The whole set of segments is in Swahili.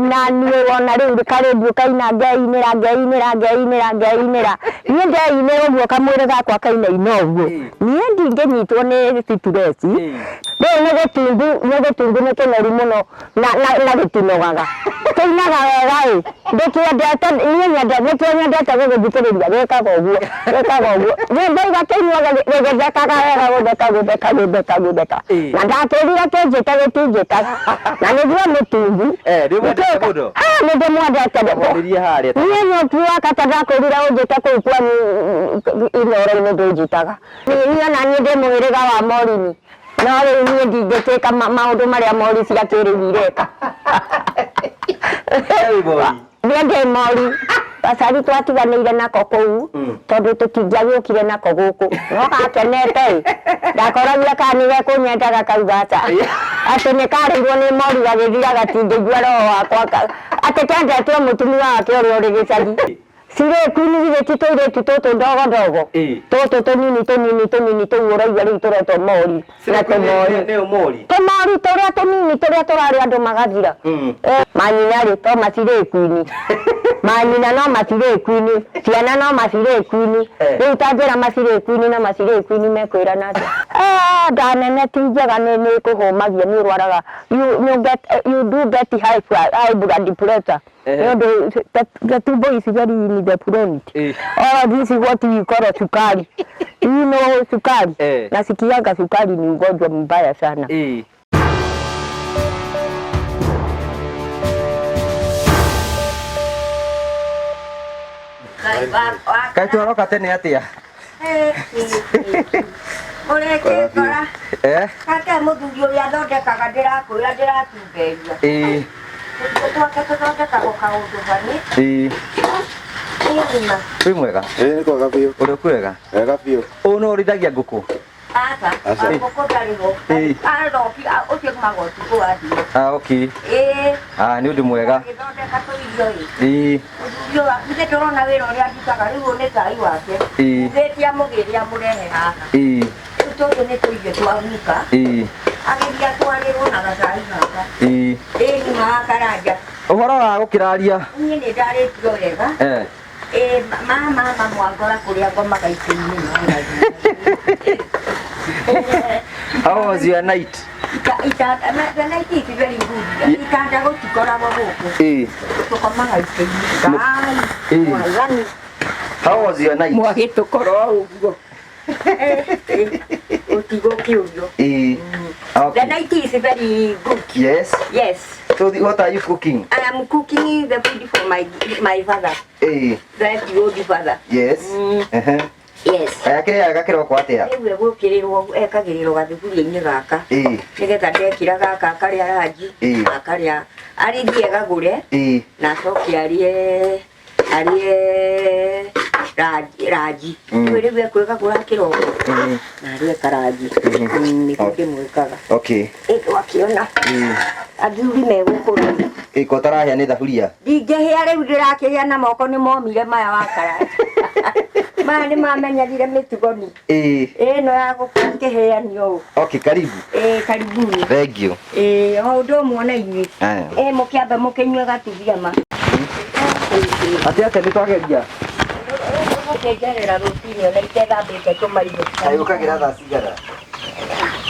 na niĩ wona rĩu karĩndio kaina ngeinĩra niĩ ndeinĩ ũguo kamwĩrĩ gakwa kainaina ũguo niĩ ndingĩnyitwo nĩ stress rĩu nĩ gĩtungu nĩ kĩnoru mũno na gĩtinogaga kĩinaga wega ndĩkĩendete niĩ nyendete gũgĩthikĩrĩria gĩkaga ũguo ndaiga kĩinuaga gĩgĩthekaga wega gũtheka na ndatũrire kĩnjĩte gĩtinjĩtaga na nĩguo mũtungu nĩndĩ mwendete niĩ nyũkiwa katagakũrire ũnjĩte kũu kwanyu inoro-inĩ ndũnjĩtaga niĩ na niĩ ndĩ mũhĩrĩga wa Morini no rĩu niĩ ndingĩtĩka maũndũ marĩa Mori cia kĩrĩu ireka niĩ ndĩ Mori Gacari twatiganĩire nako kũu tondũ tũtingĩagĩũkire nako gũkũ no gakenete ndakoragia kana nĩgekũnyendaga kauga atĩ nĩ karĩirwo nĩ Mori gagĩthira gatingĩigua roho wakwa atĩ kendetwo mũtumia wake ũrĩa ũrĩ gĩcagi sire kwini gĩtitũire tũtũ ndogo tũtũ tũnini tũu ũraigua rĩu tũretwo Mori na tũmori tũrĩa tũnini tũrĩa tũrarĩ andũ magathira manyina rĩ to macirĩ kwini manyina no macirĩ kwini ciana no macirĩ kwini rĩu tanjĩra macirĩ kwini na macirĩ kwini mekwĩrana atĩa ndanene ti njega nĩ kũhũmagia nĩ ũrwaraga you do get high blood pressure the two boys very in the front all this is what we call sukari you know sukari na sikianga sukari ni ugonjwa mbaya sana kaitoroka tene atia ore kora kake muthuri uria thondekaga ndirakwira ndiratungeria Wĩ mwega? Nĩ kwega biũ. Ũrĩ kwega? Wega biũ. Ũũ no ũrĩithagia ngũkũ? Aca, ngũkũ ndarĩ ho. Arokia ũcio magoti gwathie. Okay. Nĩ ũndũ mwega. Gĩthondeka tũirio ĩ. Mũthuri wa ithe tũrona wĩra ũrĩa andutaga rĩu nĩ cai wake. Thĩtia mũgĩria mũrehe haha. Tũtũ nĩ tũirio twaruka. Agĩria twarĩrwo na gacai gaka. Ni makaranja. Ũhoro wa gũkĩraria? Niĩ nĩ ndarĩtio wega. Mama mwangora kũrĩa ngomaga itinĩ. How was your night? The night is very good. Ikanda gũtikoragwo gũkũ. Tũkomaga itinĩ. Mwagani. How was your night? Mwagĩtũkorwo ũguo. The night is very good. Yes. Yes. So what are you cooking? I am cooking the food for my father. The old father. Yes. Yes. Ayakĩrĩaga kĩroko atĩa? Rĩu egũkĩrĩrwo ekagĩrĩrwo gathuburia-inĩ gaka. Nĩgetha ndekĩra gaka akarĩa ranji. Akarĩa arĩthiĩ agagũre. Na acoke arĩe ranji. Rĩu ekwĩgagũra kĩroko. Na arĩe karanji. Nĩguo ndĩmwĩkaga. Okay. Wakĩona. Athuri megũkũra. Ko tarahĩa nĩ thaburia? Ndingĩhĩa rĩu ndĩrakĩhĩa na moko nĩ momire maya wa karanji. Maya nĩ mamenyerire mĩtugoni. Ĩno ya gũkĩheanio ũũ. Okay, karibu. Karibuni. Thank you. O ũndũ ũmwe na inyuĩ. Mũkĩambe mũkĩnyue gatubia Atĩa nĩ twageria? Gũkĩnjerera rũcinĩ ona itethambĩte tũmaitho. Ũkagĩra thaa cigana?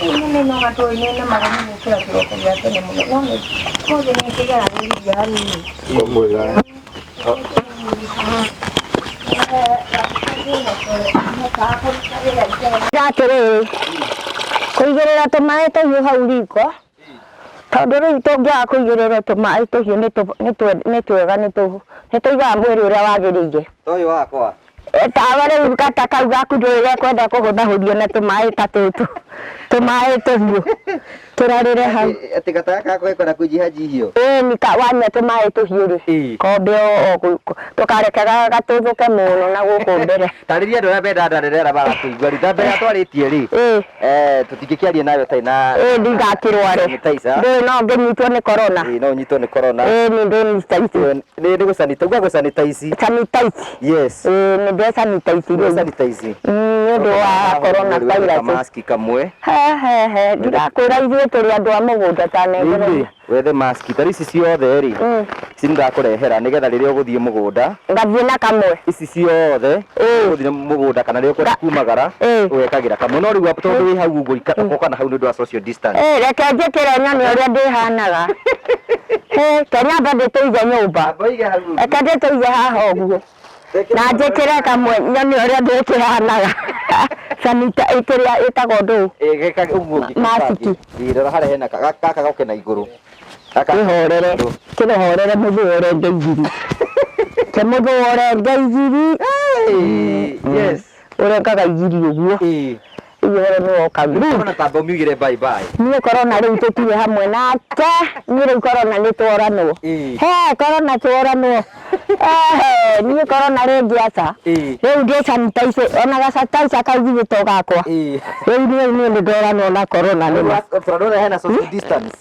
Nĩ noga tũĩ nĩ magana gũkĩra kĩroko gĩa tene mũno. No mothe nĩ kĩgeragĩrithia hanini. Mwega. Atĩrĩrĩ kũigĩrĩra tũmaĩ tũhiũ hau riko tondũ rĩu tũngĩaga kũigĩrĩra tũmaĩ tũhiũ nĩ twega nĩ tũigaga mwĩrĩ ũrĩa wagĩrĩire. Ũyũ wakwa tawa rĩu gata kau gaku ndũrĩ kwenda kũhũthahũthio na tũmaĩ ta tũtũ tũmaĩ tũhiũ tũrarĩre hau atĩ gataga gakwa gĩkwenda kũnjihajihio. Wanyua tũmaĩ tũhiũ rĩ kombe tũkarekaga gatũthũke mũno na gũkũ mbere. Tarĩria andũ arĩa menda ndarĩrĩra magatũigua rita mbere twarĩtie rĩ tũtingĩkĩaria nawe ũtarĩ na ndigakĩrware ndĩ no ngĩnyitwo nĩ corona. No ũnyitwo nĩ corona. Nĩ ndĩ nĩ gũcanita uga gũcanitaici. Yes. Nĩ ndĩ sanitize rĩu. Sanitize. Nĩ ũndũ wa corona virus. Maski kamwe. Ndirakwĩra ithuĩ tũrĩ andũ a mũgũnda ta nengere. Wethe mask tari ici ciothe rĩ. Ici ndakũrehera nĩgetha rĩrĩa ũgũthiĩ mũgũnda. Ngathiĩ na kamwe. Ici ciothe ũgũthiĩ mũgũnda kana rĩrĩa ũkwenda kumagara ũgekagĩra kamwe. No rĩu tondũ wĩ hau ũguo ũkoka na hau nĩ ũndũ wa social distance. Reke njĩkĩre nyone ũrĩa ndĩhanaga. Kenya mba ndĩtũige nyũmba. Reke ndĩtũige haha ũguo. Na njĩkĩre kamwe nyone ũrĩa ndĩkĩhanaga. Sanita ĩkĩrĩa ĩtagwo ndũ. Geka ũguo Masiki. Rora harĩa hena gaka goke na igũrũ. Kĩrohorere mũthũore ngeithiri. Mũthũore ngeithiri. Yes. Ũrengaga igiri ũguo. Igũrũ nĩ woka group. Ona tambo miugire bye bye. Niĩ korona rĩu tũtirĩ hamwe nake. Niĩ rĩu korona nĩ tworanwo. Korona tworanwo. Niĩ korona rĩngĩaca. Rĩu ndĩ sanitize ona gasanitize kau githĩ gakwa. Rĩu niĩ nĩ ndoranwo na korona nĩ. Tũrona hena social distance.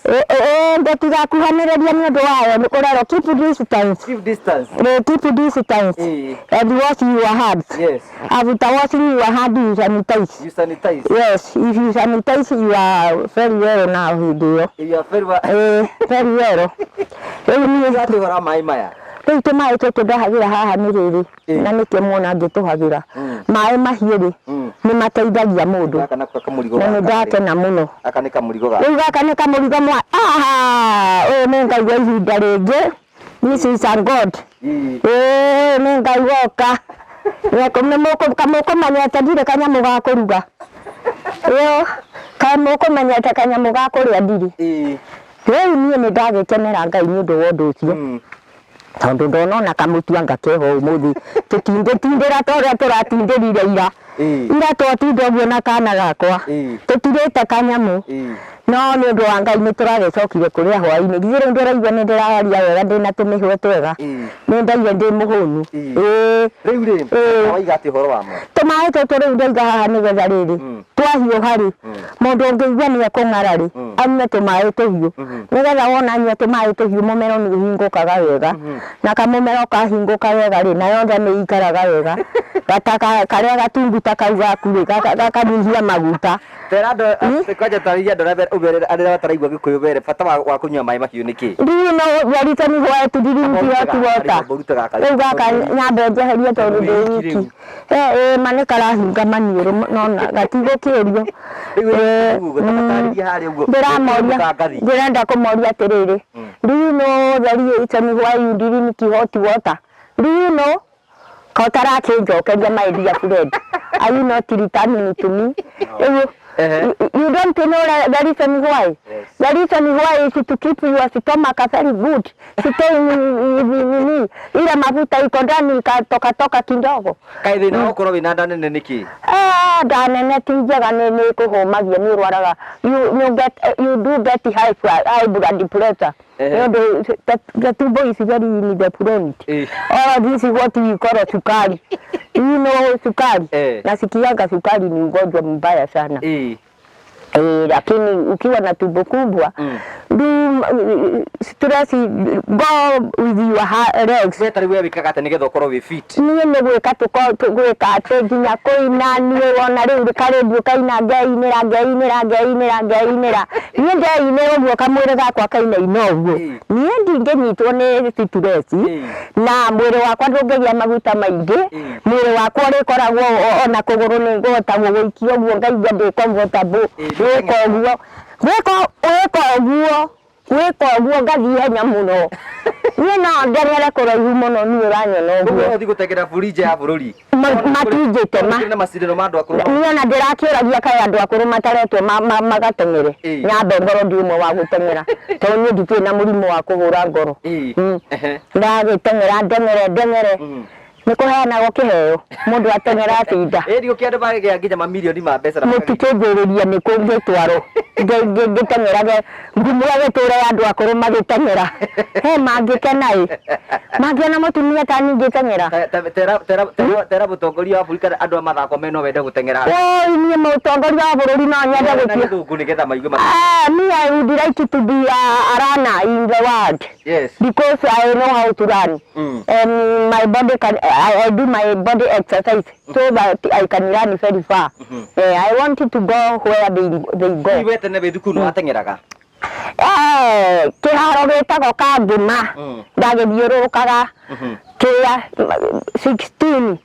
Ndatigakuhanĩrĩria nĩ ũndũ wayo nĩ kũrerwo keep distance. Keep distance. Keep distance. And wash your hands. Yes. After washing your hands you sanitize. You sanitize. Yes, if you sanitize you are very well now video. You are very well. Very well. Rĩu niĩ gatũhora maĩ maya. Rĩu tũmaĩ tũtũ ndahagĩra haha nĩ rĩrĩ na nĩkĩo muona ngĩtũhagĩra. Maĩ mahiũ rĩ nĩ mateithagia mũndũ. Na nĩ ndakena mũno. Aka nĩ kamũrigo gaka. Rĩu gaka nĩ kamũrigo mwa. Ũyũ nĩ Ngai wa ihinda rĩngĩ. This is a God. Nĩ Ngai woka. Kamũkũmenyete ndirĩ kanyamũ ga kũruga. Kamũkũmenyete kanyamũ ga kũrĩa ndirĩ. Rĩu niĩ nĩ ndagĩkenera Ngai nĩ ũndũ wa ũndũ ũcio. Tondũ ndona ona kamũtua ngakeho ũmũthĩ. Tũtindĩra ta ũrĩa tũratindĩrire ira. Ira twatinda ũguo na kana gakwa. Tũtirĩte kanyamũ. No nĩ ũndũ wa Ngai nĩ tũragĩcokire kũrĩa hwaĩ-inĩ. Githĩ rĩu ndĩraigua nĩ ndĩraria wega ndĩna tũmĩhwe twega. Nĩ ndaigua ndĩ mũhũnu. Rĩu rĩ waiga atĩ ũhoro wamo. Tũmaĩ tũtũ rĩu ndaiga haha nĩgetha rĩrĩ. Twahiũha rĩ mũndũ ũngĩigua nĩ ekũng'ara rĩ anyue tũmaĩ tũhiũ. Nĩgetha wona anyua tũmaĩ tũhiũ mũmero nĩ ũhingũkaga wega. Na kamũmero kahingũka wega rĩ nayo nda nĩ ikaraga wega. Gataka karĩa gatungu ta kau gaku rĩ gakanyihia maguta. Tera andũ kwanja tarĩria andũ arĩa bataraigua Gĩkũyũ bere bata wa kũnyua maĩ mahiũ nĩkĩ? Ndiyo no yarita ni hwa tu didn't hot water. Rĩu gaka nyambe njeherie tondũ ndĩ wiki. Mane karahinga maniũrũ nona gatigũkĩũrio. Ndĩrenda kũmoria atĩrĩrĩ. Do you know the reason why you didn't hot water? Do you know? Kotara change okay my dear friend. Are you not returning to me? You don't know the reason why. Yes. The reason why is to keep your stomach very good. Ila mafuta iko ndani toka kidogo. Kaithĩ na ũkorwo wĩna nda nene nĩkĩ? Nda nene ti njega nĩ kũhũmagia nĩ ũrwaraga. You do get high blood pressure. The tumbo is very independent. All this is what we call sukari. You know sukari. Nasikianga sukari ni ugonjwa mbaya sana. Lakini ukiwa na tumbo kubwa stress go with your legs. Setari wewe bikagata nigetha ukorwo wi fit. Niĩ nĩ gwĩka gwĩka atĩ nginya kũina niĩ wona rĩu karendio kaina ngeinĩra. Niĩ ndeinĩra ũguo kamwĩrĩ gakwa kainaina ũguo. Niĩ ndingĩnyitwo nĩ stress na mwĩrĩ wakwa ndũngĩgĩa maguta maingĩ. Mwĩrĩ wakwa ũrĩkoragwo ona kũgũrũ nĩ ngũhotagwo gũikia ũguo ngaigua ndĩ comfortable. Gwĩka ũguo ngathiĩ henya mũno. Niĩ no nderere kũraihu mũno niĩ ũranyona ũguo. Ũgũthiĩ gũteng'era bũrũri ya bũrũri. Matingĩtema. Na macindano ma andũ akũrũ. Niĩ ona ndĩrakĩũragia kaĩ andũ akũrũ mataretwo magateng'ere. Nyambe ngoro ndi ũmwe wa gũteng'era. Tondũ niĩ ndirĩ na mũrimũ wa kũhũra ngoro. Ndagĩteng'era ndeng'ere. Nĩkũheanagwo kĩheo mũndũ ateng'era acinda. Ndio kĩandũ bagĩa nginya mamirioni ma mbeca. Mũtikĩnjĩrĩria nĩ kũngĩtwarwo ngĩteng'erage ngumu ya gĩtũũra ya andũ akũrũ magĩteng'era. Mangĩkena mangĩona mũtumia ta niĩ ngĩteng'era. Tera mũtongoria wa bũrũri andũ a mathako meno wende gũteng'era. Niĩ mũtongoria wa bũrũri no nyende gũthiĩ nĩgetha maigue me I would like to be a runner in the world. Yes. Because I know how to run. My body can I do my body exercise so that I can run very far. I wanted to go where they go. Iwe tene bithukuru watengeraga. Kiharo gitagwo Kangima ndagithiururukaga kia 16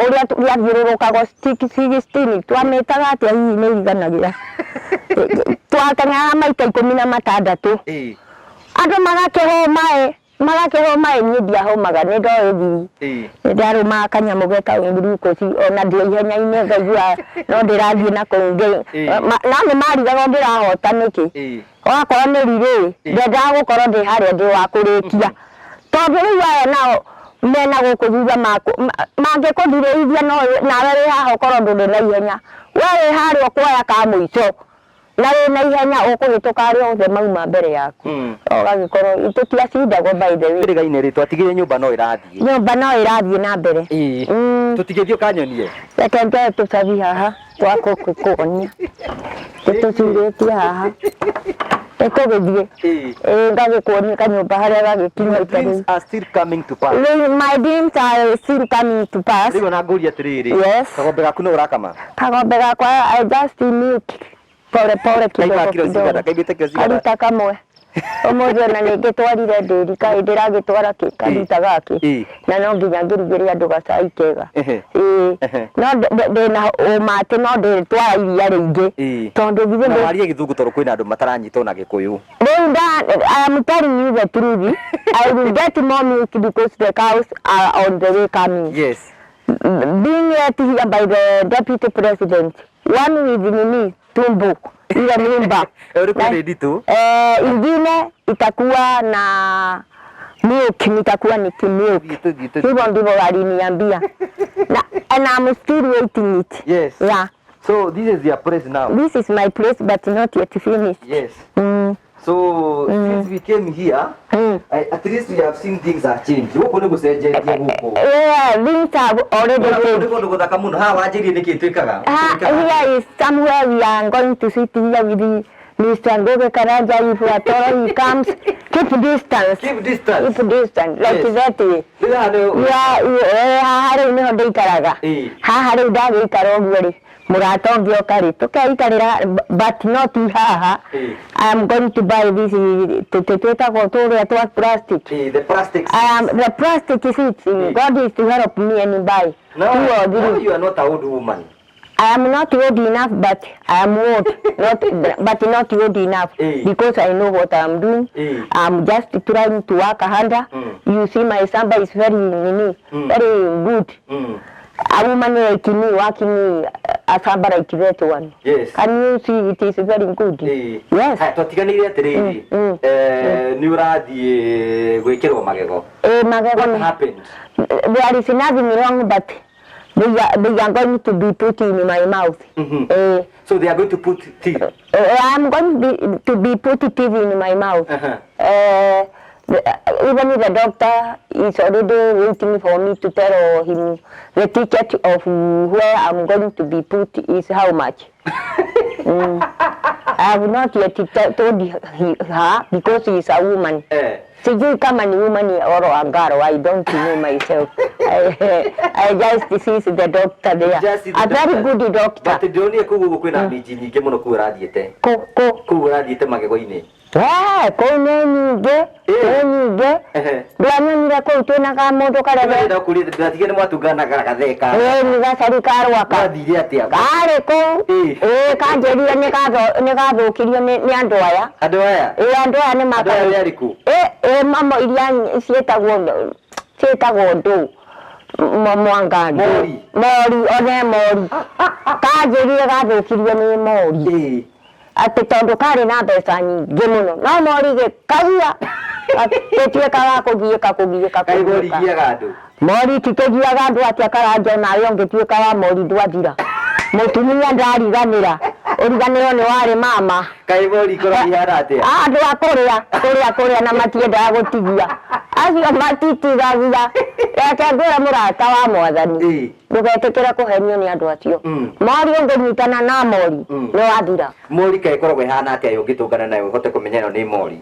uria twathiururukagwo 16 twamitaga atia hihi ni iganagira twatengaga maita 16 andu magakihoma ni ndiahomaga ni ndoe thiri ndaruma kanyamu geka ngrukosi ona ndi ihenya-ini ngaigua no ndirathie na kungi na ni marigaga ndirahota niki wakora ni riri ndendaga gukorwo ndi haria ndi wa kurikia tondu riu aya nao mena gukuthutha mangikuthirĩithia nawe wĩ haha ũkorwo ndũrĩ na ihenya we wĩ harĩa ũkuoya ka mũico na wĩna ihenya ũkũhĩtũka arĩa othe mauma mbere yaku ũgagĩkorwo tũtiacindagwo by the way ĩrĩga-inĩ rĩ twatigire nyũmba no ĩrathiĩ na mbere tũtigĩthiĩ ũkanyonie reke njoe tũcabi haha twakũkuonia tũcurĩtie haha ekogithie ngagĩkuonia kanyũmba harĩa gagĩkinya are still coming to pass. My dreams are still coming to pass. Rĩu ona ngũria atĩrĩrĩ kagombe gaku no ũrakama kagombe gakwa I just milk pole kidogo karuta kamwe ũmũthĩ ona nĩngĩtwarire ndĩri kaĩ ndĩragĩtwara karuta gake na no nginya ngĩrugĩre andũ gacai kega no ndĩna ũma atĩ no ndĩtwara iria rĩingĩ tondũ githĩ warie gĩthũngũ tondũ kwĩna andũ mataranyita ona gĩkũyũ rĩu I am telling you the truth. I will get more milk because the cows are on the way coming. Yes. Being led here by the deputy president, one with me tumbo ile mimba ingine itakuwa na milk, nitakuwa ni milk. Hivyo ndivyo waliniambia and I'm still waiting it. Yes. Yeah. So this is your place now. This is my place but not yet finished. Yes. So since we came here, at least we have seen things are changed. Huko ni gucenjetie huko. Things have already changed. Huko ndo thaka muno. Ha wanjirie niki twikaga. Here is somewhere we are going to sit here with Mr. Ngoge Karanja. If he comes, keep distance. Keep distance. Keep distance. Like that way. Hari ni hondo ikaraga. Hari ndage ikaro gweri. Murata ũngĩoka rĩ tũkeikarĩra but not haha. I am going to buy this twĩtagwo tũrĩa twa plastic. The plastic. The plastic seats. God is to help me and buy. No, you are not an old woman. I am not old enough but I am old. Not old enough because I know what I am doing. I am just trying to work harder. You see my samba is very good. A woman like me working a samba like that one. Yes. Can you see it is very good? Yes. Twatiganĩire atĩrĩrĩ nĩ ũrathiĩ gwĩkĩrwo magego. Magego. What happened? There is nothing wrong but they are going to be put in my mouth. So they are going to put teeth? I am going to be put teeth in my mouth. Even the doctor is already waiting for me to tell him the ticket of where I'm going to be put is how much. I have not yet told her because she is a woman. Sijui kama ni woman or a girl, I don't know myself. I just see the doctor there. A very good doctor. But ndionire kugu kwina miji nyingĩ mũno kũu ũrathiĩte. Kũu ũrathiĩte magego-inĩ. Kũu nĩ nyingĩ. Ndĩranyonire kũu twĩnaga mũndũ karebe. Ndatigire nĩ mwatunganaga gatheka. Nĩ gacari karwaka. Wathire atĩa? Karĩ kũu. Kanjĩrire nĩ gathũkirio nĩ andũ aya. Andũ aya? Andũ aya nĩ makara. Andũ aya nĩ arĩkũ? Mama iria ciĩtagwo ndũ. Mwanga ndũ. Mori, one mori. Kanjĩrire gathũkirio nĩ mori. Atĩ tondũ karĩ na mbeca nyingĩ mũno. No mori gĩkagia. Gĩtuĩka wa kũgiĩka. Mori giaga andũ. Mori tikĩgiaga andũ atĩa Karanja nawe ũngĩtuĩka wa mori ndwathira. Mũtumia ndariganĩra. Ũriganĩrwo nĩ warĩ mama. Kaĩ mori korwo ihana atĩa? Andũ a kũrĩa na matiendaga gũtigia. Acio matitigagia. Reke ngwĩre mũrata wa Mwathani. Ndũgetĩkĩre kũhenio nĩ andũ acio. Mori ũngĩnyitana na mori nĩ wathira. Mori kaĩ koragwo ihana atĩa ũngĩtũngana nayo ũhote kũmenya ĩno nĩ mori?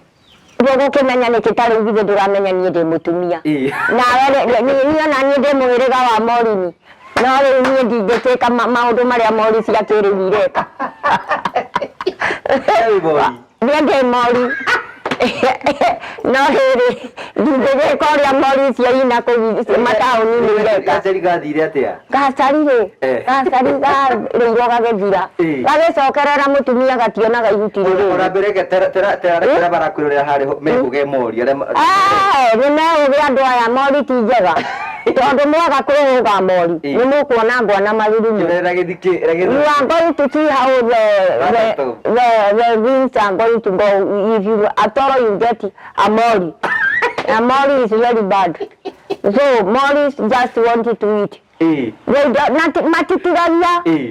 Ndio ukimenya nä kä tarä githä ndå ramenya niä ndä må tumia nawe niona niä ndä må hä rä ga wa morini no rä u niä ndingä tä ka maå ndå marä a mori cia kä rä u ireka niä ndä mori no rä rä ndingä gä ka å rä a mori cia ina mataåni nä ireka gacari gathire atä a gacari rä gacari rä irwo gagäthira gagä cokerera må tumia gationaga ihuti rä rä ona mbere tera barakwä rå rä a harä megå ge mori nä megå gä andå aya mori ti njega tondå mwaga kwä gå ga mori nä må kuona ngwana magirimo you are going to see how the winds are going to go if you at all you get a mori. A mori is very bad. So moris just want to eat.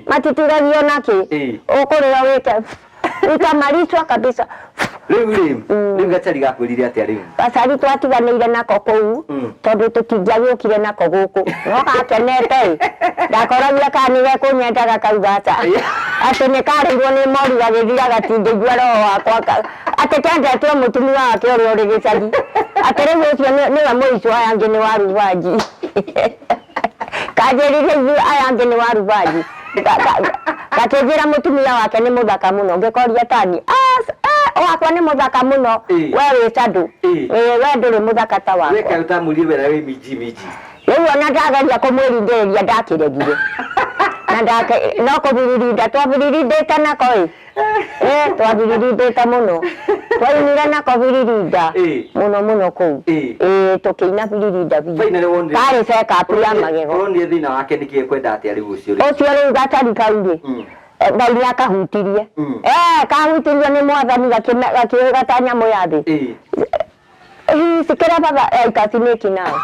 Matitiragia nake ukurira wika maritwa kabisa. Riu gacari gakwirire atia riu gacari twatiganire nako kuu tondu tutingiagukire nako guku no gakenete ndakoragia kanire kunyendaga kaugata ati ni karirwo ni mori gagithira gatingĩigua roho wakwa ati kendetwo mutumia wake ũrĩa ũrĩ gĩcagi ati rĩu ũcio nĩwe mũico aya angĩ nĩ wa rubanji kanjĩrire aya angĩ nĩ wa rubanji gakenjĩra mutumia wake nĩ mũthaka mũno ngĩkoria tani wakwa nĩ mũthaka mũno we wĩ candu we ndũrĩ mũthaka ta wakwa weka utamũrie wera wĩ miji miji rĩu ona ndageria kũmwĩringĩrĩria ndakĩregire na no kũbiririnda twabiririnda nako twabiririnda mũno twainire nako biririnda mũno kũu tũkĩina biririnda tarĩ cekapu ya magego ũronire thĩna wake nĩkĩ kwenda atĩa rĩu ũcio rĩu gatari kau-rĩ Ngai nĩ akahutirie kahutirio nĩ mwathani gakĩgata nyamũ ya thĩ sikira baba ikasineki nao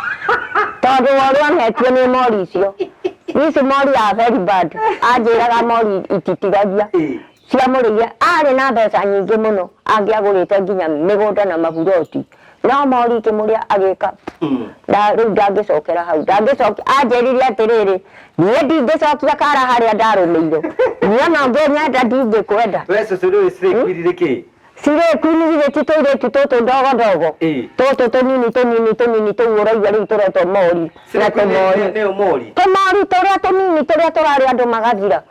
tondũ wori ametio nĩ mori icio ici mori are very bad anjĩraga mori ititiragia cia mũrĩia arĩ na mbeca nyingĩ mũno angĩagũrĩte nginya mĩgũnda na maburoti no mori kĩmũrĩa agĩka rĩu ndangĩcokera hau anjĩrire atĩrĩrĩ niĩ ndingĩcokia kara harĩa ndarũmĩirwo niona ngĩnyenda ndingĩkwenda we cũcũ rĩu cirĩkwirire kĩ cirĩkwinigire ti tũirĩtu tũtũ ndogondogo tũtũ tũnini tũu ũraigua rĩu tũretwo mori na tũmori tũrĩa tũnini tũrĩa tũrarĩ andũ magathira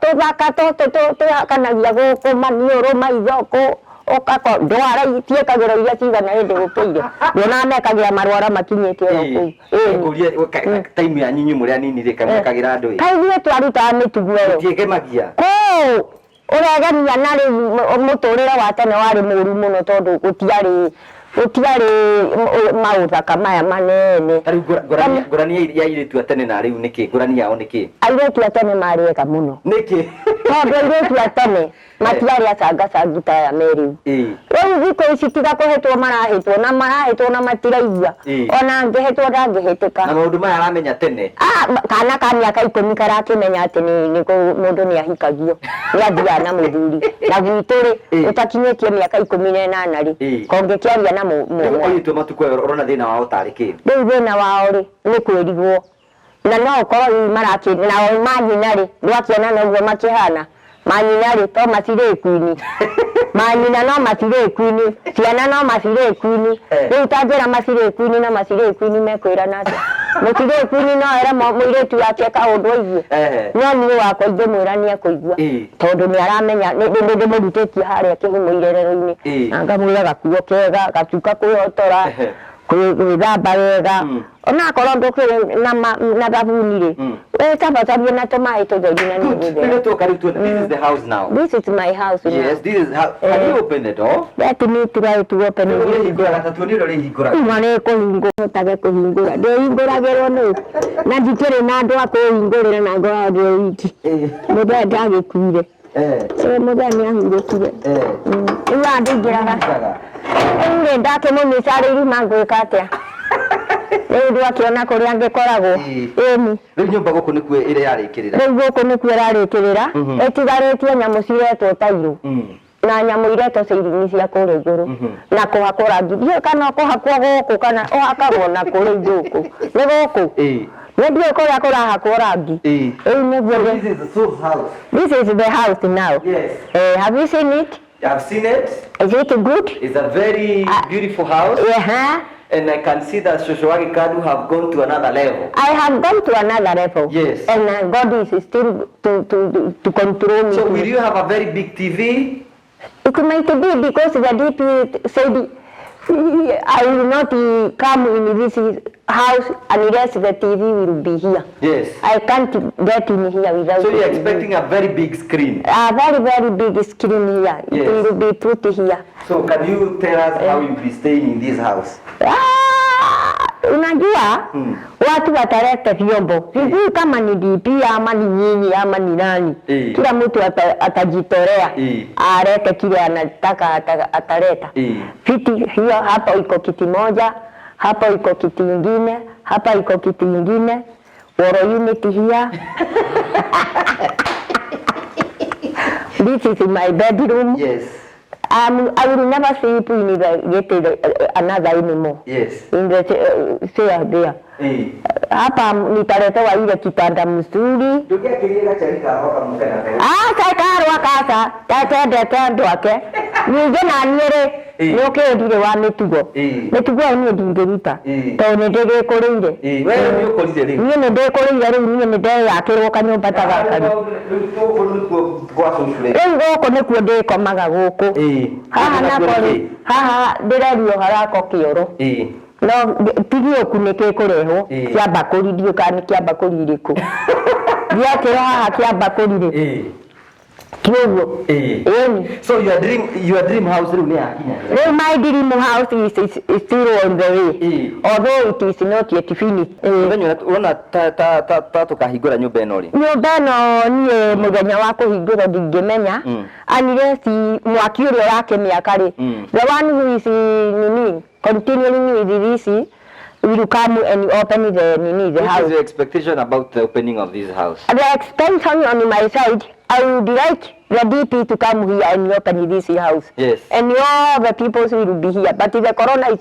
tũthaka tũtũ tũhakanagia gũkũ maniũrũ maithoko ndwara itiĩkagĩrwo iria cigana hĩndĩ gũkĩire ndona mekagĩra marwara makinyĩte oro kũu taimu ya nyinyi mũrĩa nini rĩ kamekagĩra andũ kaithuĩ twarutaga mĩtugo ĩyo tiĩkemagia kũu ũregania na rĩu mũtũrĩre wa tene warĩ mũru mũno tondũ gũtiarĩ maũthaka maya manene ngũrani ya airĩtu a tene na rĩu nĩkĩ ngũrani yao nĩkĩ airĩtu a tene marĩ ega mũno nĩkĩ tondũ airĩtu a tene matiarĩ acangacangi ta aya merĩu rĩu thikũ ici tiga kũhĩtwo marahĩtwo na matiraigua ona ngĩhĩtwo ndangĩhĩtĩka na maũndũ maya aramenya tene kana ka mĩaka 10 karakĩmenya atĩ mũndũ nĩ ahikagio nĩathiaga na mũthuri na gwitũ-rĩ ũtakinyĩtie mĩaka 18-rĩ kongĩkĩaria na mũndũ matukũ ũrona thĩna wao tarĩ kĩ rĩu thĩna wao-rĩ nĩ kwĩrigwo na no ũkorwo nao manyina-rĩ ndwakiona noguo makĩhana manyina-rĩ to macirĩ kwini manyina no macirĩ kwini ciana no macirĩ kwini rĩu tanjĩra macirĩ kwini na macirĩ kwini mekwĩrana atĩa mũcirĩ kwini no ere mũirĩtu wake kaũndũ aigue no niĩ wakwa ingĩmwĩra nĩ ekũigua tondũ nĩ aramenya ndĩmũrutĩtie harĩa kĩhumo irerero-inĩ na ngamwĩra gakuo kega gacuka kwĩhotora gwĩthamba wega onakorwo ndũkĩrĩ na thabuni-rĩ wĩtabacabie na tũmaĩ tũtheru na This is the house now. This is my house now. Yes, this is how. Can you open the door? Let me try to open it. Mane kũhingũra tage kũhingũra ndĩhingũragĩrwo nĩ na ndikĩrĩ na andũ a kũhingũrĩra na ngora ndĩ wiki mũthee ndagĩkuire mũthee nĩ ahurũkire rĩu andũ ingĩraga rĩu ndakĩmũmica irima ngwĩka atĩa rĩu ndwakĩona kũrĩa ngĩkoragwo ĩni rĩu nyũmba gũkũ nĩkuo ĩrĩa yarĩkĩrĩra rĩu gũkũ nĩkuo ĩrarĩkĩrĩra ĩtigarĩtie nyamũ ciretwo tairũ na nyamũ iretwo ciringi cia kũrĩa igũrũ na kũhakwo rangi ndiũĩ kana kũhakwo gũkũ kana ũhakagwo na kũrĩa igũkũ nĩ gũkũ nĩndiũĩ kũrĩa kũrahakwo rangi rĩu nĩguo this is the house this is the house now yes have you seen it I've seen it. Is it good? It's a very beautiful house. Yeah. And I can see that Shoshowagi Kadu have gone to another level. I have gone to another level. Yes. And God is still to control me. So will you have a very big TV? It might be because the DP said I will not come in this house unless the TV will be here. Yes. I can't get in here without. So you're expecting a very big screen? A very, very big screen here. Yes. It will be put here. So can you tell us how you'll be staying in this house? Unajua watu wataleta vyombo. Sijui kama ni DP ama ni nyinyi ama ni nani. Kila mtu atajitolea. Alete kile anataka ataleta. Viti hiyo hapa iko kiti moja, hapa iko kiti ingine, hapa iko kiti ingine. Woro unit here. This is my bedroom. Yes. I will never sleep in another anymore. Yes. In the there. Hapa nitaletewa ile kitanda mzuri. Ndugia kile charika hoka mkana. Sakarwa kasa. Tete wake. Ninge na niere. Nyoke ndire wa mitugo. Mitugo ni ndingeruta. To ne ndege koreire. Wewe ni ukolire ri. Ni ndege koreire ri ni ndege yakirwo kanyumba tagakari. Ngo ne kuo ndeko maga guku. Haha na kori. Haha ndirerio harako kioro. No tigio kuneke kureho kia bakuri dio kan kia bakuri iriku. Dia kira haha kia bakuri ri. Kiyogo. So your dream house room ni akinya. My dream house is still on the way. Although it is not yet finished. Wenye unaona ta tukahingura nyumba eno ri. Nyumba eno ni muthenya wa kuhingura ndingimenya. Unless mwaki uri wake miaka ri. The one who is continuing with this will come and open the house. What is your expectation about the opening of this house? The expectation on my side, I would like the DP to come here and open this house. Yes. And all the people will be here. But the corona is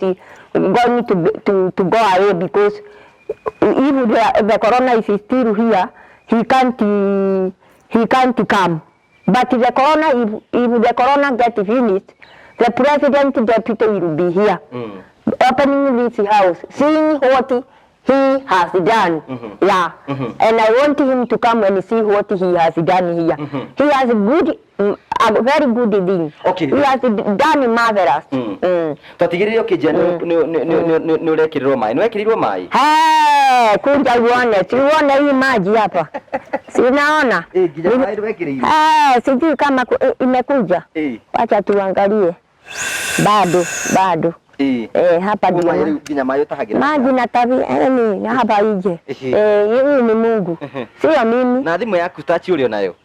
going to go away because if the corona is still here, he can't come. But the corona, if the corona gets finished, the president deputy will be here. Opening this house, seeing what he has done. Yeah. And I want him to come and see what he has done here. He has a very good thing. Okay. He has done marvelous. Tatigiririo kijana ni urekirirwo mai. Ni wekirirwo mai? Kuja uone. Siuone hii maji hapa. Sinaona? Kijana mai wekirirwo. Sijui kama imekuja. Wacha tuangalie. Bado. Hapa ndio maji na tavi ni hapa ije. Yeye ni Mungu. Sio mimi. Na thimu yaku tachi ulio nayo.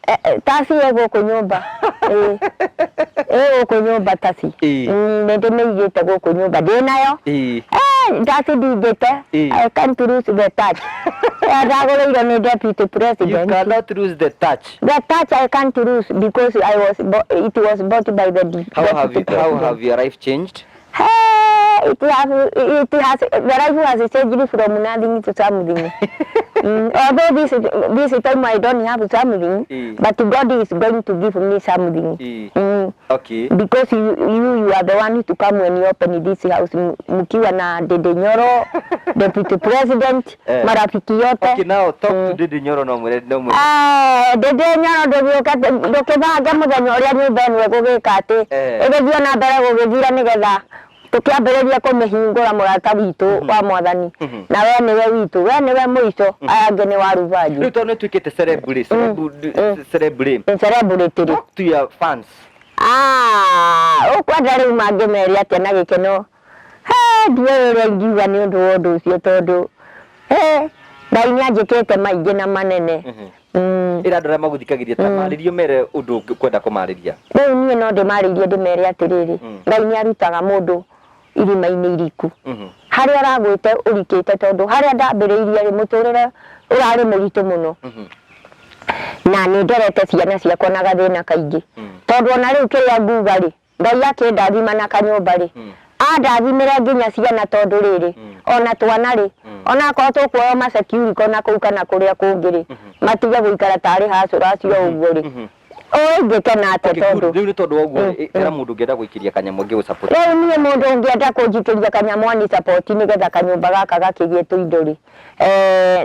Tasi yego kwa nyumba. Kwa nyumba tasi. Nende meigete go kwa nyumba dinayo. Tasi digete. I can't lose the touch. Ragolo ni deputy president. You cannot lose the touch. The touch I can't lose because it was bought by the How have your life changed? It has the life has changed from nothing to something. Although this time I don't have something, but God is going to give me something. Okay. Because you are the one to come when you open this house. Mkiwa na Dede Nyoro, deputy president, marafiki yote. Okay, now talk to Dede Nyoro no mwere. Dede Nyoro ndokebanga muthenya uria nyumba eno gugikate. Egethio na mbere gugithira nigetha tukiambiriria kumihingura murata witu wa mwathani na we niwe witu we niwe muico aya ngene wa ruvanji riu tone twikite celebrate to your fans. Ukwenda riu mangimeria atia na gikeno ndiwe ngiuga ni undu wa undu ucio tondu Ngai nĩanjĩkĩte maingĩ na manene. Ĩra andũ arĩa magũthikagĩria ta marĩrio mere ũndũ kwenda kũmarĩria. Rĩu niĩ no ndĩmarĩrie ndĩmere atĩrĩrĩ, Ngai nĩarutaga mũndũ irima-inĩ iriku. Harĩa ũragwĩte ũrikĩte tondũ harĩa ndambĩrĩirie rĩ mũtũrĩre ũrarĩ mũritũ mũno. Na nĩ nderete ciana ciakwa na gathĩna kaingĩ. Tondũ ona rĩu kĩrĩa nguga rĩ, Ngai akĩndathima na kanyũmba rĩ, andathimire nginya ciana tondũ rĩrĩ ona twana rĩ ona ko tũkuoyo ma security ona kũu kana kũrĩa kũngĩ rĩ matige gũikara tarĩ hacũra cio ũguo rĩ Oi ngĩkena atĩ tondũ rĩu nĩ tondũ wa ũguo era mũndũ ũngĩenda gũikĩria kanyamũ ngĩ support rĩu niĩ mũndũ ũngĩenda kũnjikĩria kanyamũ ani support nĩgetha kanyũmba gaka gakĩgĩe tũindo-rĩ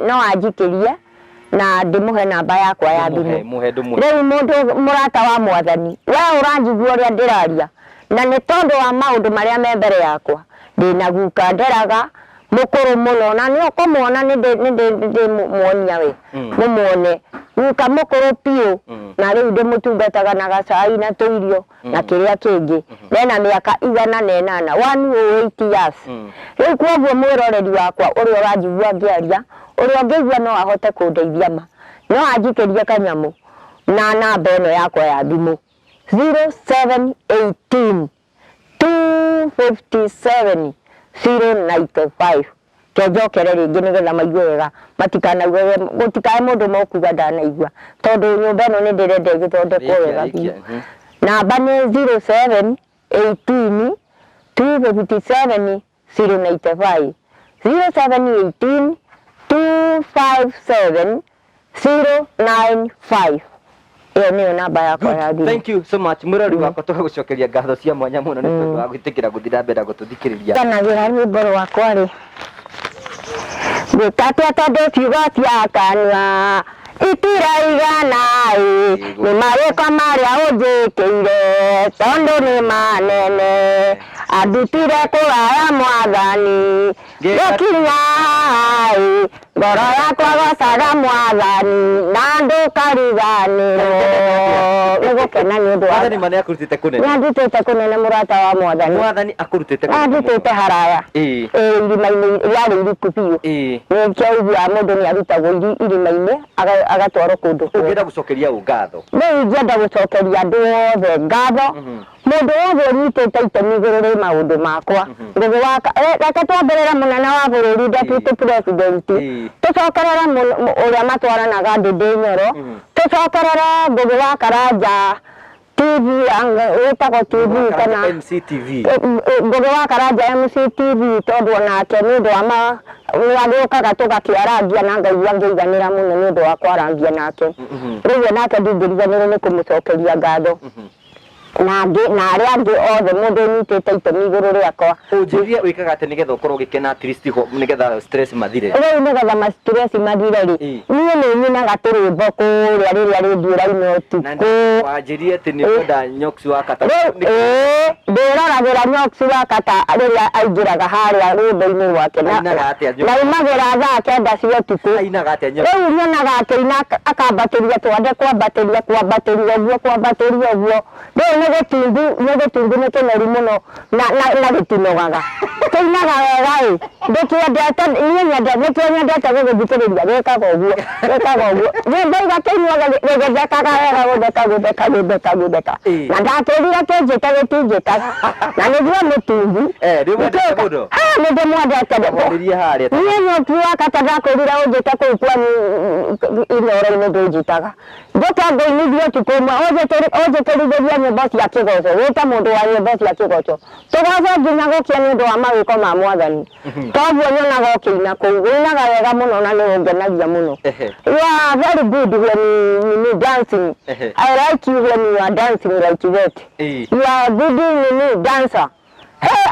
no anjikĩrie na ndĩmũhe namba yakwa ya thimũ. Rĩu mũndũ mũrata wa Mwathani we ũranjigua ũrĩa ndĩraria na nĩ tondũ wa maũndũ marĩa me mbere yakwa ndĩna guka nderaga mũkũrũ mũno na nĩ ũkũmuona ndĩmuonia we mũmuone guka mũkũrũ piũ na rĩu ndĩmũtungataga na gacai na tũirio na kĩrĩa kĩngĩ mena mĩaka 108 108 years. Rĩu kwoguo mwĩroreri wakwa ũrĩa ũranjigua ngĩaria ũrĩa ũngĩigua no ahote kũndeithia ma no anjikĩrie kanyamũ na namba ĩno yakwa ya thimũ 0718 257 095 kejokere rĩngĩ nĩgetha maigue wega matikanaigwe gũtikae mũndũ mokuga ndanaigua tondũ nyũmba ĩno nĩ ndĩrenda ĩgĩthondekwo wega namba nĩ 0718 257 095 0718 257 095 ĩyo nĩyo namba yakwa ya thimũ. Thank you so much mũrori wakwa tũgũcokeria ngatho cia mwanya mũno nĩ tondũ wa gwĩtĩkĩra gũthiĩ na mbere gũtũthikĩrĩria. Kanagĩra rwĩmbo rwakwa-rĩ gwĩtatĩa tondũ kiugo cia kanua itiraigana-ĩ nĩ marĩko marĩa ũnjĩkĩire tondũ nĩ manene andutire kũraya Mwathani gũkinya-ĩ ngoro yakwa gocaga Mwathani na ndũkariganĩrwo nĩ gũkena nĩ ũndũ Mwathani ma nĩakũrutĩte kũnene nĩandutĩte kũnene mũrata wa Mwathani akũrutĩte andutĩte haraya irima-inĩ rĩarĩ iriku biũ nĩkĩo ũiguaga mũndũ nĩarutagwo irima-inĩ agatwarwo kũndũ ũngĩenda gũcokeria ũ ngatho rĩu ingĩenda gũcokeria andũ othe ngatho mũndũ wothe ũnyitĩte itemi igũrũ rĩ maũndũ makwa ngũgũ waka reke twambĩrĩre mũnene wa bũrũri deputy president tũcokerere ũrĩa matwaranaga Ndĩndĩ Nyoro tũcokerere ngũgũ wa Karanja TV wĩtagwo TV kana MCTV ngũgũ wa Karanja MCTV tondũ onake nĩ ũndũ wa nĩagĩũkaga tũgakĩarangia na ngaigua ngĩiganĩra mũno nĩ ũndũ wa kwarangia nake rĩu nake ndingĩriganĩrwo nĩ kũmũcokeria ngatho na arĩa angĩ othe mũndũ ũnyitĩte itemi igũrũ rĩakwa. Ũnjĩrie wĩkaga atĩ nĩgetha ũkorwo ũgĩkena at least nĩgetha stress mathire rĩu nĩgetha ma stress mathire-rĩ niĩ nĩnyinaga tũrwĩmbo kũrĩa rĩrĩa rĩndiũra-inĩ ũtukũ wanjĩrie atĩ nĩ kwenda Nyoksi wa Kata ndĩroragĩra Nyoksi wa Kata rĩrĩa aingĩraga harĩa rwĩmbo-inĩ rwake na umagĩra thaa 9 cia ũtukũ rĩu nyonaga akĩina akambatĩria twande kwambatĩria ũguo rĩu nĩ gĩtungu nĩ kĩnoru mũno na gĩtinogaga kĩinaga wega-ĩ ndĩkĩendete nĩkĩo nyendete gũgĩthikĩrĩria gĩkaga ũguo rwĩmbo igakĩinuaga gĩgĩthekaga wega gũtheka na ndakĩrire kĩnjĩte gĩtinjĩtaga na nĩguo mũtungu nĩndĩmwendete niĩ Nyoksi wa Kata ndakwĩrire ũnjĩte kũu kwanyu Inooro-inĩ ndũnjĩtaga njoke ngũinithie ũtukũ ũmwe ũnjĩkĩrithĩrie nyĩmbo cia kĩgoco wĩta mũndũ wa nyĩmbo cia kĩgoco tũgoce nginya gũkĩa nĩ ũndũ wa mawĩko ma Mwathani toguo nyonaga ũkĩina kũu wĩinaga wega mũno na nĩũngenagia mũno. You are very good when you dancing. I like you when you are dancing like that. You are good in dancer.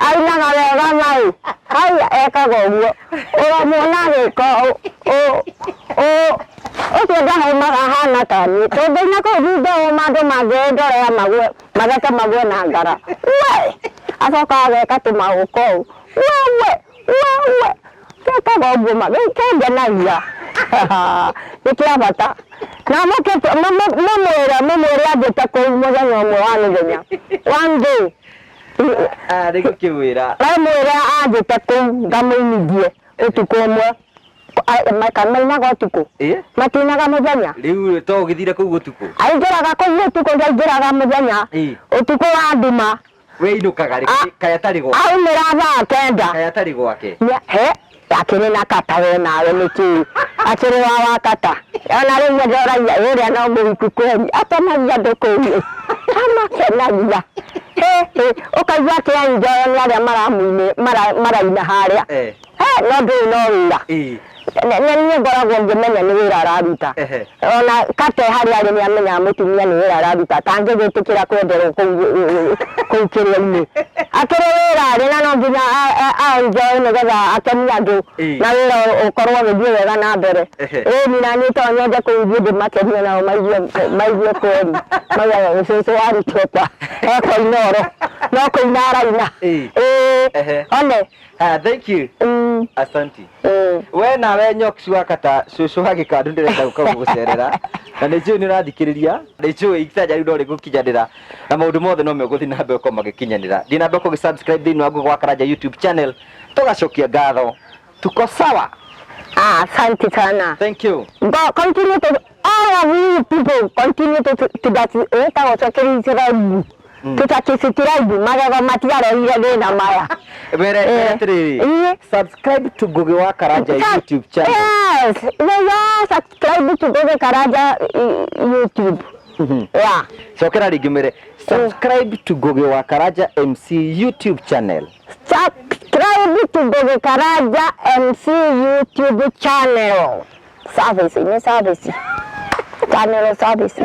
Ainaga wega mai hai ekaga ũguo ũramwona agĩka ũcio ndahaumaga hana tani tondũ ina kũu thutha andũ mangĩndorera mageke mague na ngara acoka ageka tũmagũko gekaga ũguo gĩkengenagia nĩkĩa bata na mũmwĩre anjĩte kũu mũthenya ũmwe wa mĩthenya one day nĩgũkĩwĩra mwĩre anjĩte kũu ngamũinithie ũtukũ ũmwe mainaga ũtukũ matinaga mũthenya rĩu to ũgĩthire kũu ũtukũ aingĩraga kũu ũtukũ ndaingĩraga mũthenya ũtukũ wa nduma wĩinũkaga kaya tarĩ gwake aumĩra thaa 9 kaya tarĩ gwake akĩrĩ na Kata we nawe nĩkĩĩ akĩrĩ wa Kata ona rĩu ndoragia ũrĩa no mũhiku kweri atemagia andũ kũu amakenagia ũkaigua akĩenjoya nĩ arĩa maraina harĩa no ndũrĩ no wĩra niĩ ngoragwo ngĩmenya nĩ wĩra araruta ona Kate harĩa arĩ nĩamenya mũtumia nĩ wĩra araruta tangĩgĩtĩkĩra kwenderwo kũu kĩrĩa-inĩ akĩrĩ wĩra arĩ na no nginya enjoy nĩgetha akenia andũ na wĩra ũkorwo ũgĩthiĩ wega na mbere ĩni na niĩ to nyende kũu thiĩ ndĩmakenie nao maigue kweri maugaga cũcũ warutwo kwa ekoinoro no kũina araina one thank you asante we nawe nyoki wakata cũcũ wa gĩkandu ndĩrenda gũka gũgũcerera na nĩ njũĩ nĩ ũrathikĩrĩria nĩ njũĩ ikitanja rĩu no rĩgũkinyanĩra na maũndũ mothe no megũthiĩ na mbere gũkorwo magĩkinyanĩra thiĩ na mbere gũgĩsubscribe thĩinĩ wa Ngũgĩ wa Karanja YouTube channel tũgacokia ngatho tuko sawa. Asante sana. Thank you. But continue to all of you people continue to that subscribe magego matiaroire thĩna maya subscribe to Ngũgĩ wa Karanja YouTube channel. Yes, subscribe to Ngũgĩ Karanja YouTube. Yeah. Cokera rĩngĩ mere subscribe to Ngũgĩ wa Karanja MC YouTube channel. Subscribe to Ngũgĩ Karanja MC YouTube channel. Service, ni service. Channel service.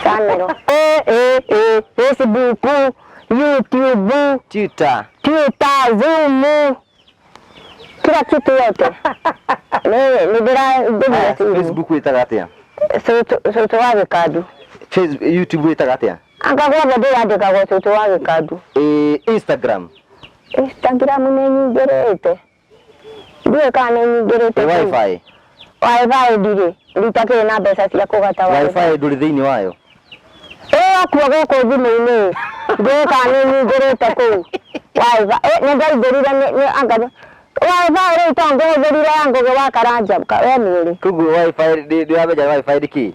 Channel. Facebook, YouTube, Twitter, Zoom. Kila kitu yote. Ni bila Facebook wĩtaga atĩa? Cũcũ wa gĩkandu. YouTube wĩtaga atĩa? Angagwa bado yandĩkagwo cũcũ wa gĩkandu. Instagram. Instagram nĩ nyingĩrĩte. Ndiũĩ kana nĩ nyingĩrĩte. Wi-Fi. Wi-Fi ndirĩ. Nditakĩrĩ na mbeca cia kũgata Wi-Fi ndũrĩ thĩinĩ wayo. Akuo gũkũ thimũ-inĩ. Ndiũĩ kana nĩ nyingĩrĩte kũu. Wi-Fi. Nĩ ndaingĩrire nĩ anga. Wi-Fi rĩu to ngũhũthĩrire ya Ngũgĩ wa Karanja. We nĩ ũrĩ. Koguo Wi-Fi ndĩramenya Wi-Fi nĩ kĩĩ?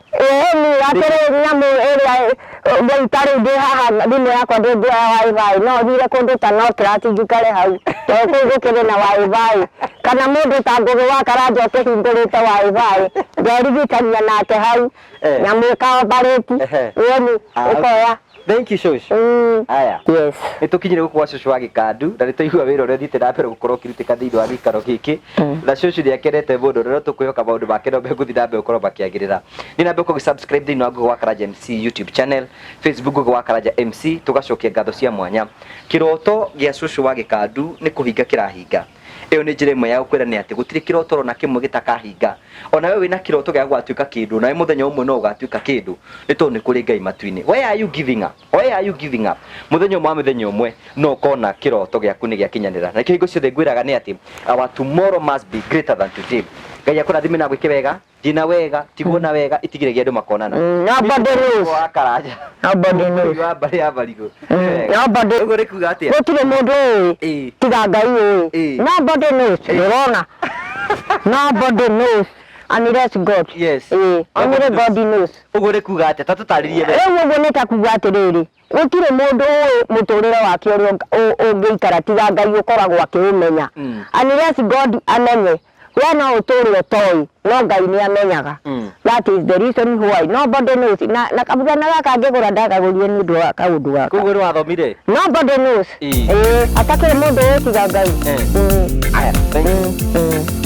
Nĩ atĩrĩ nyamũ ĩrĩa ndĩitarĩ ndĩ haha thimũ yakwa ndĩngĩoya Wi-Fi no thire kũndũ ta Nokia njikare hau. Tondũ kũu gũkĩrĩ na Wi-Fi. Kana mũndũ ta Ngũgĩ wa Karanja ũkĩhingũrĩte Wi-Fi. Ngerigitania nake hau. Nyamũ ĩkaoperate. Ĩni ĩkoya. Thank you Cũcũ. Aya. Yes. Nĩtũkinyire gũkũ gwa Cũcũ wa gĩkandu na nĩtũigua wĩra ũrĩa ũthiĩte na mbere gũkorwo ũkĩrutĩka thĩinĩ wa gĩikaro gĩkĩ na Cũcũ nĩakenete mũno na tũkwĩhoka maũndũ make no megũthiĩ na mbere gũkorwo makĩagĩrĩra. Thiĩ na mbere gũsubscribe thĩinĩ wa Ngũgĩ wa Karanja MC YouTube channel, Facebook Ngũgĩ wa Karanja MC, tũgacokia ngatho cia mwanya. Kĩroto gĩa Cũcũ wa gĩkandu nĩ kũhinga kĩrahinga. Ĩyo nĩ njĩra ĩmwe ya gũkwĩrania atĩ gũtirĩ kĩroto rona kĩmwe gĩtakahinga. Ona wewe wĩna kĩroto gĩa gũgatuĩka kĩndũ nawe mũthenya ũmwe no ũgatuĩka kĩndũ nĩ tondũ nĩ kũrĩ Ngai matu-inĩ. Why are you giving up? Why are you giving up? Mũthenya ũmwe no ũkona kĩroto gĩaku nĩ gĩakinyanĩra. Na kĩhingo ciothe ngwĩraga nĩ atĩ our tomorrow must be greater than today. Ngai akũrathime na gwĩke wega, thina wega, tigwo na wega, itigĩrĩria andũ makonana. Nobody knows. Wa Karanja. Nobody knows. Wa mbari ya barigo. Nobody. Ũguo rĩkuga atĩa? Gũtirĩ mũndũ ũĩ. Tiga Ngai ũĩ. Nobody knows. Nĩrona. Nobody knows. Unless God. Yes. Only God knows. Ũguo rĩkuga atĩa? Ta tũtarĩrie wega. Ũguo nĩ ta kuga atĩrĩrĩ. Gũtirĩ mũndũ ũĩ mũtũrĩre wake ũrĩa ũngĩikara tiga Ngai ũkoragwo akĩũmenya. Unless God amenye. We no ũtũũre ũtoĩ no Ngai nĩ amenyaga. That is the reason why nobody knows. Na kabutha na gaka ngĩgũra ndakagũrire nĩ ũndũ wa kaũndũ gaka. Koguo nĩ wathomire? Nobody knows. Atakĩrĩ mũndũ ũĩ tiga Ngai. Aya, thank you.